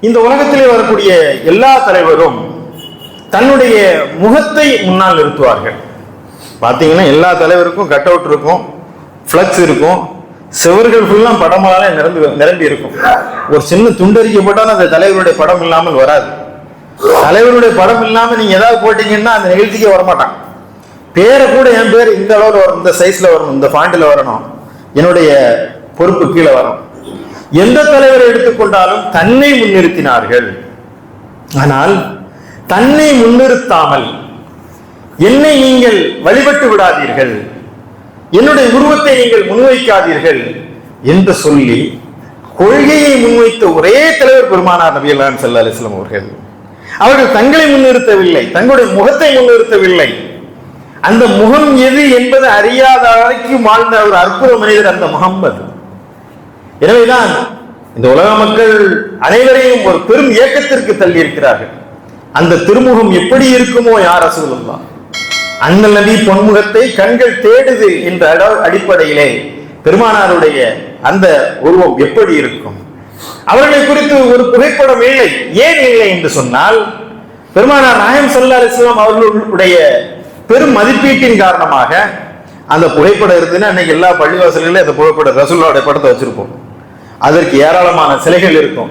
இந்த உலகத்திலே வரக்கூடிய எல்லா தலைவரும் தன்னுடைய முகத்தை முன்னால் நிறுத்துவார்கள். பார்த்தீங்கன்னா எல்லா தலைவருக்கும் கட் அவுட் இருக்கும், ஃப்ளக்ஸ் இருக்கும், செவர்கள் ஃபுல்லாக படமால நிரம்பி இருக்கும். ஒரு சின்ன துண்டறிக்கப்பட்டாலும் அந்த தலைவருடைய படம் இல்லாமல் வராது. தலைவருடைய படம் இல்லாமல் நீங்க ஏதாவது போட்டீங்கன்னா அந்த நிகழ்ச்சிக்கே வரமாட்டான். பேரை கூட என் பேர் இந்த அளவில் வரும், இந்த சைஸ்ல வரணும், இந்த ஃபாண்டில் வரணும், என்னுடைய பொறுப்பு கீழே வரும். எந்த தலைவரை எடுத்துக்கொண்டாலும் தன்னை முன்னிறுத்தினார்கள். ஆனால் தன்னை முன்னிறுத்தாமல் என்னை நீங்கள் வழிபட்டு விடாதீர்கள், என்னுடைய உருவத்தை நீங்கள் முன்வைக்காதீர்கள் என்று சொல்லி கொள்கையை முன்வைத்த ஒரே தலைவர் பெருமானார் நபி ஸல்லல்லாஹு அலைஹி வஸல்லம் அவர்கள். அவர்கள் தங்களை முன்னிறுத்தவில்லை, தங்களுடைய முகத்தை முன்னிறுத்தவில்லை. அந்த முகம் எது என்பது அறியாத வரைக்கும் வாழ்ந்த ஒரு அற்புத மனிதர் அந்த முகம்மது. எனவேதான் இந்த உலக மக்கள் அனைவரையும் ஒரு பெரும் இயக்கத்திற்கு தள்ளி இருக்கிறார்கள். அந்த திருமுகம் எப்படி இருக்குமோ யார் ரசூலுல்லாஹ், அண்ணல் நபி பொன்முகத்தை கண்கள் தேடுது என்ற அடிப்படையிலே பெருமானாருடைய அந்த உருவம் எப்படி இருக்கும்? அவர்களை குறித்து ஒரு புகைப்படம் இல்லை. ஏன் இல்லை என்று சொன்னால், பெருமானார் நாயகம் ஸல்லல்லாஹு அலைஹி வஸல்லம் அவர்களுடைய பெரும் மதிப்பீட்டின் காரணமாக அந்த புகைப்படம் இருக்குதுன்னா அன்னைக்கு எல்லா பள்ளிவாசல்களிலும் அந்த புகைப்படம் ரசூலுல்லாஹ்வுடைய படத்தை வச்சிருப்போம். அதற்கு ஏராளமான சிலைகள் இருக்கும்.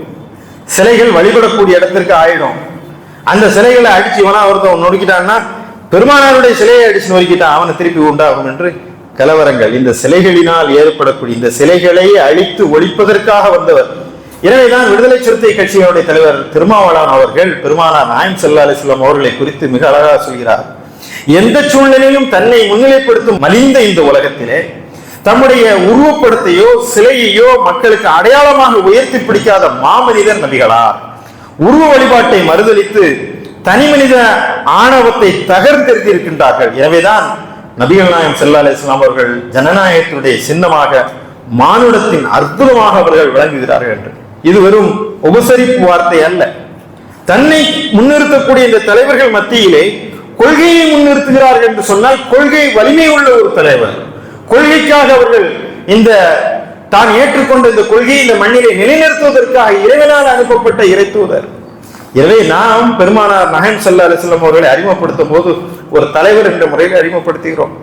சிலைகள் வழிபடக்கூடிய இடத்திற்கு ஆயிடும். அந்த சிலைகளை அடிச்சு ஒருத்தன் நொறுக்கிட்டான்னா பெருமானாருடைய சிலையை அடிச்சு நொறுக்கிட்டான், அவனை திருப்பி உண்டாகும் என்று கலவரங்கள். இந்த சிலைகளினால் ஏற்படக்கூடிய இந்த சிலைகளை அழித்து ஒழிப்பதற்காக வந்தவர். எனவேதான் விடுதலை சிறுத்தை கட்சியினுடைய தலைவர் திருமாவளவன் அவர்கள் பெருமானார் நாயகம் ஸல்லல்லாஹு அலைஹி வஸல்லம் அவர்களை குறித்து மிக அழகாக சொல்கிறார். எந்த சூழ்நிலையிலும் தன்னை முன்னிலைப்படுத்தும் மலிந்த இந்த உலகத்திலே தம்முடைய உருவப்படத்தையோ சிலையையோ மக்களுக்கு அடையாளமாக உயர்த்தி பிடிக்காத மாமனிதர் நபிகளார். உருவ வழிபாட்டை மறுதலித்து தனி மனித ஆணவத்தை தகர்த்தெடுத்திருக்கின்றார்கள். எனவேதான் நபிகள் நாயகம் ஸல்லல்லாஹு அலைஹி வஸல்லம் அவர்கள் ஜனநாயகத்தினுடைய சின்னமாக, மானுடத்தின் அற்புதமாக அவர்கள் விளங்குகிறார்கள் என்று. இது வெறும் உபசரிப்பு வார்த்தை அல்ல. தன்னை முன்னிறுத்தக்கூடிய இந்த தலைவர்கள் மத்தியிலே கொள்கையை முன்னிறுத்துகிறார்கள் என்று சொன்னால், கொள்கை வலிமை உள்ள ஒரு தலைவர், கொள்கைக்காக அவர்கள் இந்த தான் ஏற்றுக்கொண்ட இந்த கொள்கையை இந்த மண்ணிலே நிலைநிறுத்துவதற்காக இறைவனால் அனுப்பப்பட்ட இறை தூதர். எனவே நாம் பெருமானார் நாயகம் ஸல்லல்லாஹு அலைஹி வஸல்லம் அவர்களை அறிமுகப்படுத்தும் போது ஒரு தலைவர் என்ற முறையில் அறிமுகப்படுத்துகிறோம்,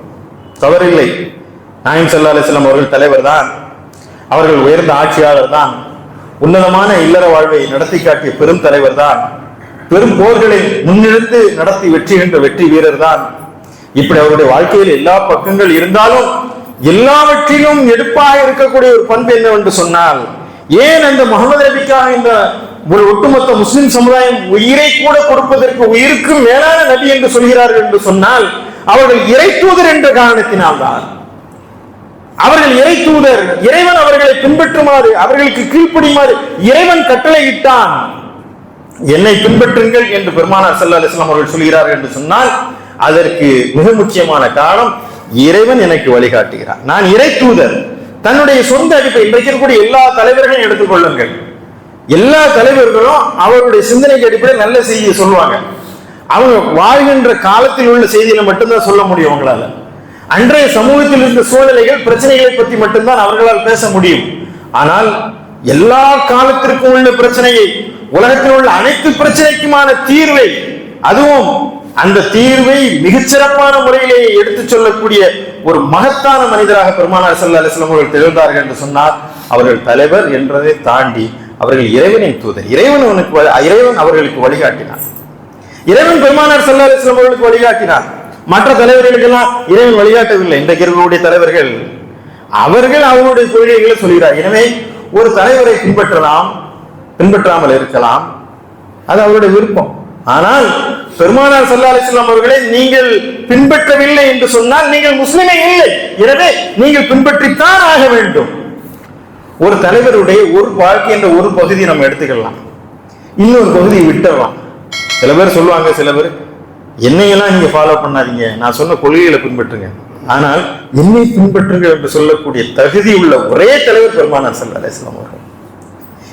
தவறில்லை. நாயகம் ஸல்லல்லாஹு அலைஹி வஸல்லம் அவர்கள் தலைவர் தான், அவர்கள் உயர்ந்த ஆட்சியாளர் தான், உன்னதமான இல்லற வாழ்வை நடத்தி காட்டிய பெரும் தலைவர் தான், பெரும் போர்களை முன்னெடுத்து நடத்தி வெற்றிகின்ற வெற்றி வீரர் தான். இப்படி அவருடைய வாழ்க்கையில் எல்லா பக்கங்கள் இருந்தாலும் எல்லாவற்றிலும் எடுப்பாக இருக்கக்கூடிய ஒரு பண்பு என்னவென்று சொன்னால், ஏன் அந்த முகமது நபிக்காக இந்த ஒட்டுமொத்த முஸ்லிம் சமுதாயம் உயிரை கூட கொடுப்பதற்கு உயிருக்கு மேலான நபி என்று சொல்கிறார்கள் என்று சொன்னால், அவர்கள் இறை தூதர் என்ற காரணத்தினால் தான். அவர்கள் இறை தூதர், இறைவன் அவர்களை பின்பற்றுமாறு, அவர்களுக்கு கீழ்ப்படியுமாறு இறைவன் கட்டளையிட்டான். என்னை பின்பற்றுங்கள் என்று பெருமானார் ஸல்லல்லாஹு அலைஹி வஸல்லம் அவர்கள் சொல்கிறார்கள் என்று சொன்னால், அதற்கு மிக முக்கியமான காரணம் இறைவன் எனக்கு வழிகாட்டுகிறார், நான் இறை தூதர். தன்னுடைய சொந்த அடிப்படை இன்றைக்கு இருக்கக்கூடிய எல்லா தலைவர்களையும் எடுத்துக்கொள்ளுங்கள். எல்லா தலைவர்களும் அவருடைய சிந்தனைக்கு அடிப்படையில் நல்ல செய்தியை சொல்லுவாங்க. அவங்க வாழ்கின்ற காலத்தில் உள்ள செய்திகளை மட்டும்தான் சொல்ல முடியும் அவங்களால. அன்றைய சமூகத்தில் இருந்த சூழ்நிலைகள், பிரச்சனைகளை பற்றி மட்டும்தான் அவர்களால் பேச முடியும். ஆனால் எல்லா காலத்திற்கும் உள்ள பிரச்சனையை, உலகத்தில் உள்ள அனைத்து பிரச்சனைக்குமான தீர்வை, அதுவும் அந்த தீர்வை மிகச்சிறப்பான முறையிலேயே எடுத்துச் சொல்லக்கூடிய ஒரு மகத்தான மனிதராக பெருமானார் ஸல்லல்லாஹு அலைஹி வஸல்லம் அவர்கள் திகழ்ந்தார்கள் என்று சொன்னார். அவர்கள் தலைவர் என்பதை தாண்டி அவர்கள் இறைவனின் தூதர். இறைவன் அவர்களுக்கு வழிகாட்டினார். இறைவன் பெருமானார் ஸல்லல்லாஹு அலைஹி வஸல்லம் அவர்களுக்கு வழிகாட்டினார். மற்ற தலைவர்களுக்கெல்லாம் இறைவன் வழிகாட்டவில்லை. இன்றைக்கு இருக்கக்கூடிய தலைவர்கள் அவர்கள் அவருடைய கொள்கைகளை சொல்கிறார். எனவே ஒரு தலைவரை பின்பற்றலாம், பின்பற்றாமல் இருக்கலாம், அது அவருடைய விருப்பம். ஆனால் பெருமானார் ஸல்லல்லாஹு அலைஹி வஸல்லம் அவர்களை நீங்கள் பின்பற்றவில்லை என்று சொன்னால் நீங்கள் முஸ்லிமே இல்லை. எனவே நீங்கள் பின்பற்றித்தான் ஆக வேண்டும். ஒரு தலைவருடைய ஒரு வாழ்க்கை என்ற ஒரு பகுதியை நம்ம எடுத்துக்கலாம், இன்னொரு பகுதியை விட்டுறலாம். சில பேர் சொல்லுவாங்க, சில பேர் என்னையெல்லாம் நீங்க ஃபாலோ பண்ணாதீங்க, நான் சொன்ன கொள்கைகளை பின்பற்றுங்க, ஆனால் என்னை பின்பற்றுங்க என்று சொல்லக்கூடிய தகுதி உள்ள ஒரே தலைவர் பெருமானார் ஸல்லல்லாஹு அலைஹி வஸல்லம் அவர்கள்.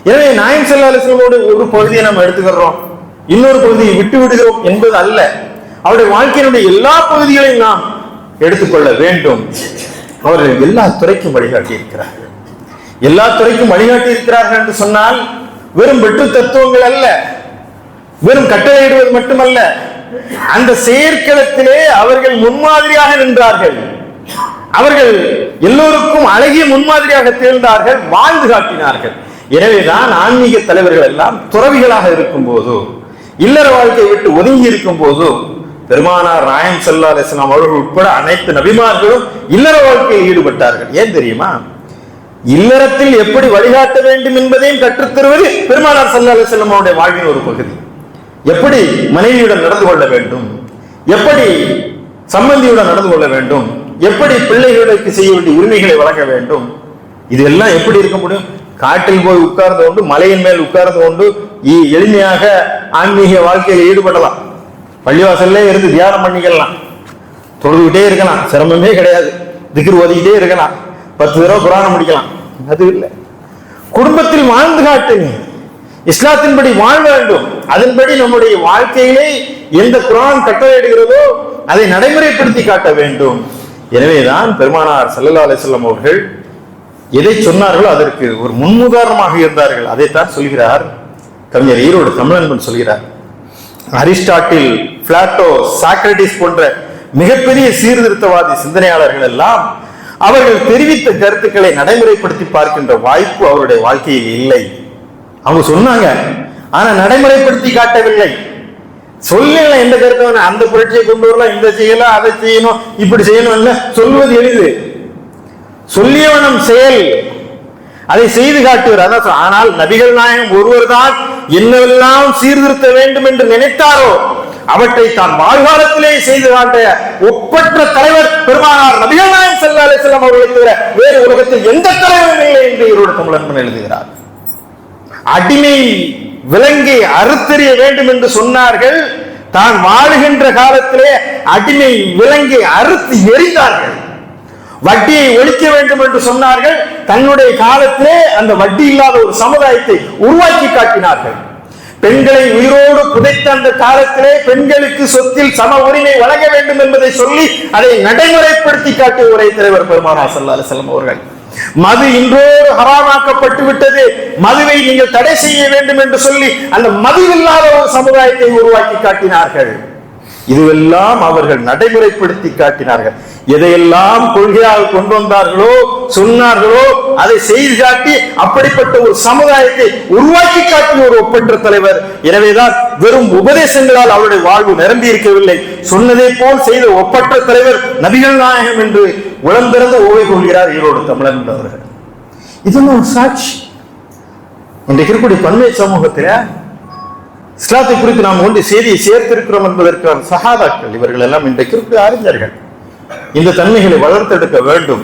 எனவே நாயகம் ஸல்லல்லாஹு அலைஹி வஸல்லம் ஒரு பகுதியை நம்ம எடுத்துக்கிறோம், இன்னொரு பகுதியை விட்டு விடுகிறோம் என்பது அல்ல. அவருடைய வாழ்க்கையினுடைய எல்லா பகுதிகளையும் நாம் எடுத்துக்கொள்ள வேண்டும். அவர்கள் எல்லா துறைக்கும் வழிகாட்டி இருக்கிறார்கள். எல்லா துறைக்கும் வழிகாட்டி இருக்கிறார்கள் என்று சொன்னால் வெறும் வெற்று தத்துவங்கள் அல்ல, வெறும் கட்டளையிடுவது மட்டுமல்ல, அந்த செயற்களத்திலே அவர்கள் முன்மாதிரியாக நின்றார்கள். அவர்கள் எல்லோருக்கும் அழகிய முன்மாதிரியாக திகழ்ந்தார்கள், வாழ்ந்து காட்டினார்கள். எனவேதான் ஆன்மீக தலைவர்கள் எல்லாம் துறவிகளாக இருக்கும் போது, இல்லற வாழ்க்கையை விட்டு ஒதுங்கி இருக்கும் போது, பெருமானார் நாயகம் ஸல்லல்லாஹு அலைஹி வஸல்லம் அவர்கள் உட்பட அனைத்து நபிமார்களும் இல்லற வாழ்க்கையில் ஈடுபட்டார்கள். ஏன் தெரியுமா? இல்லறத்தில் எப்படி வழிகாட்ட வேண்டும் என்பதையும் கற்றுத்தருவது பெருமானார் ஸல்லல்லாஹு அலைஹி வஸல்லம் அவருடைய வாழ்வின் ஒரு பகுதி. எப்படி மனைவியுடன் நடந்து கொள்ள வேண்டும், எப்படி சம்பந்தியுடன் நடந்து கொள்ள வேண்டும், எப்படி பிள்ளைகளுக்கு செய்ய வேண்டிய உரிமைகளை வழங்க வேண்டும், இதெல்லாம் எப்படி இருக்க முடியும்? காட்டில் போய் உட்கார்ந்து கொண்டு, மலையின் மேல் உட்கார்ந்து கொண்டு எளிமையாக ஆன்மீக வாழ்க்கையில் ஈடுபடலாம். பள்ளிவாசல்ல இருந்து தியானம் பண்ணிக்கலாம், தொழுதுகிட்டே இருக்கலாம், சிரமமே கிடையாது. திக்ர் ஓதிக்கிட்டே இருக்கலாம், 10 தடவை குர்ஆன் முடிக்கலாம். அது இல்லை. குடும்பத்தில் வாழ்ந்து காட்டுங்க, இஸ்லாத்தின்படி வாழ வேண்டும். அதன்படி நம்முடைய வாழ்க்கையிலே எந்த குர்ஆன் கட்டளையிடுகிறதோ அதை நடைமுறைப்படுத்தி காட்ட வேண்டும். எனவேதான் பெருமானார் ஸல்லல்லாஹு அலைஹி வஸல்லம் அவர்கள் எதை சொன்னார்களோ அதற்கு ஒரு முன்னுதாரணமாக இருந்தார்கள். அதைத்தான் சொல்கிறார் கவிஞர் ஈரோடு தமிழன்பன் சொல்கிறார். அரிஸ்டாட்டில், பிளாட்டோ, சாக்ரட்டிஸ் போன்ற மிகப்பெரிய சீர்திருத்தவாதி சிந்தனையாளர்கள் எல்லாம் அவர்கள் தெரிவித்த கருத்துக்களை நடைமுறைப்படுத்தி பார்க்கின்ற வாய்ப்பு அவருடைய வாழ்க்கையில் இல்லை. அவங்க சொன்னாங்க, ஆனா நடைமுறைப்படுத்தி காட்டவில்லை. சொல்லல எந்த கருத்து, அந்த புரட்சியை கொண்டு வரலாம், இந்த செய்யலாம், அதை செய்யணும், இப்படி செய்யணும், சொல்வது எளிது, சொல்லியவனம் செயல், அதை செய்து காட்டுவார். ஆனால் நபிகள் நாயகம் ஒருவர் தான் என்னவெல்லாம் சீர்திருத்த வேண்டும் என்று நினைத்தாரோ அவற்றை தான் வாழ்காலத்திலே செய்து காட்ட ஒப்பற்ற தலைவர் பெருமானார் நபிகள் நாயகம் ஸல்லல்லாஹு அலைஹி வஸல்லம் அவர்களை தவிர வேறு உலகத்தில் எந்த தலைவரும் இல்லை என்று ஈரோடு தமிழன்பன் எழுதுகிறார். அடிமை விலங்கை அறுத்தெறிய வேண்டும் என்று சொன்னார்கள். தான் வாழுகின்ற காலத்திலே அடிமை விலங்கை அறுத்து எறிந்தார்கள். வட்டியை ஒழிக்க வேண்டும் என்று சொன்னார்கள். தன்னுடைய காலத்திலே அந்த வட்டி இல்லாத ஒரு சமுதாயத்தை உருவாக்கி காட்டினார்கள். பெண்களை உயிரோடு புதைத்த அந்த காலத்திலே பெண்களுக்கு சொத்தில் சம உரிமை வழங்க வேண்டும் என்பதை சொல்லி அதை நடைமுறைப்படுத்தி காட்டிய ஒரே தலைவர் பெருமானார் ஸல்லல்லாஹு அலைஹி வஸல்லம் அவர்கள். மது இன்றோடு ஹராமாக்கப்பட்டு விட்டது, மதுவை நீங்கள் தடை செய்ய வேண்டும் என்று சொல்லி அந்த மதுவில்லாத ஒரு சமுதாயத்தை உருவாக்கி காட்டினார்கள். இதுவெல்லாம் அவர்கள் நடைமுறைப்படுத்தி காட்டினார்கள். எதையெல்லாம் கொள்கையாக கொண்டு வந்தார்களோ சொன்னார்களோ அதை செய்து காட்டி அப்படிப்பட்ட ஒரு சமுதாயத்தை உருவாக்கி காட்டிய ஒரு ஒப்பற்ற தலைவர். எனவேதான் வெறும் உபதேசங்களால் அவருடைய வாழ்வு நிரம்பி இருக்கவில்லை, சொன்னதை போல் செய்த ஒப்பற்ற தலைவர் நபிகள் நாயகம் என்று உளம்பிறந்து ஓவை கொள்கிறார் ஈரோடு தமிழன் அவர்கள். இது ஒரு சாட்சி. இன்றைக்கு இருக்கக்கூடிய பன்மை சமூகத்தில இஸ்லாத்தை குறித்து நாம் ஒன்று செய்தியை சேர்த்திருக்கிறோம் என்பதற்கான சஹாபாக்கள் இவர்கள் எல்லாம் இன்றைக்கு இருக்கக்கூடிய அறிஞர்கள். இந்த தன்மைகளை வளர்த்தெடுக்க வேண்டும்.